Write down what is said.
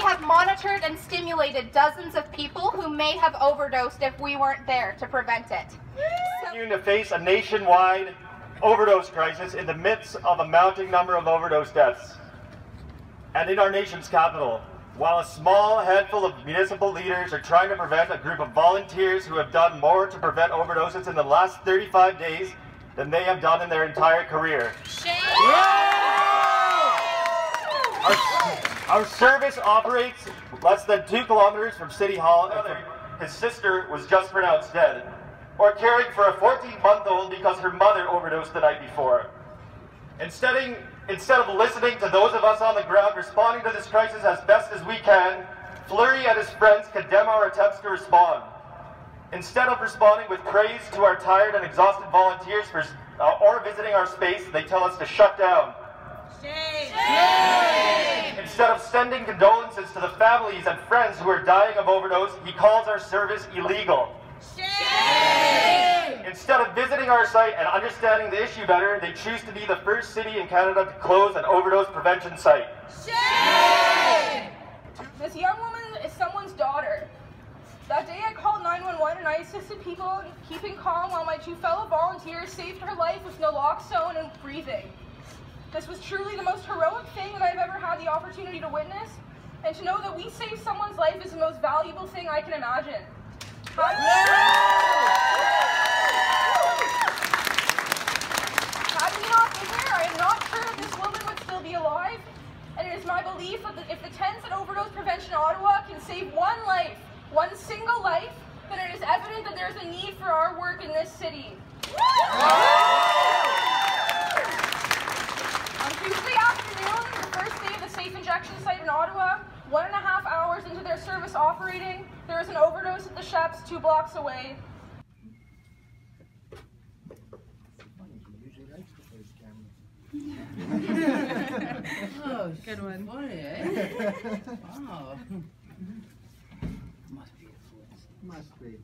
have monitored and stimulated dozens of people who may have overdosed if we weren't there to prevent it. Continuing to face a nationwide overdose crisis in the midst of a mounting number of overdose deaths. And in our nation's capital, while a small handful of municipal leaders are trying to prevent a group of volunteers who have done more to prevent overdoses in the last 35 days than they have done in their entire career. Our service operates less than 2 kilometers from City Hall, and his sister was just pronounced dead. Or caring for a 14-month-old because her mother overdosed the night before. Instead of listening to those of us on the ground responding to this crisis as best as we can, Fleury and his friends condemn our attempts to respond. Instead of responding with praise to our tired and exhausted volunteers or visiting our space, they tell us to shut down. Shame! Shame! Instead of sending condolences to the families and friends who are dying of overdose, he calls our service illegal. Shame! Instead of visiting our site and understanding the issue better, they choose to be the first city in Canada to close an overdose prevention site. Shame! This young woman is someone's daughter. That day I called 911 and I assisted people in keeping calm while my 2 fellow volunteers saved her life with naloxone and breathing. This was truly the most heroic thing that I've ever had the opportunity to witness, and to know that we saved someone's life is the most valuable thing I can imagine. Had we not been there, I am not sure that this woman would still be alive, and it is my belief that if the Tents at Overdose Prevention Ottawa can save one life, one single life, then it is evident that there is a need for our work in this city. On Tuesday afternoon, the first day of the safe injection site in Ottawa, 1.5 hours into their service operating, there was an overdose at the shops 2 blocks away. Oh, good one. Funny, eh? Wow. Must be.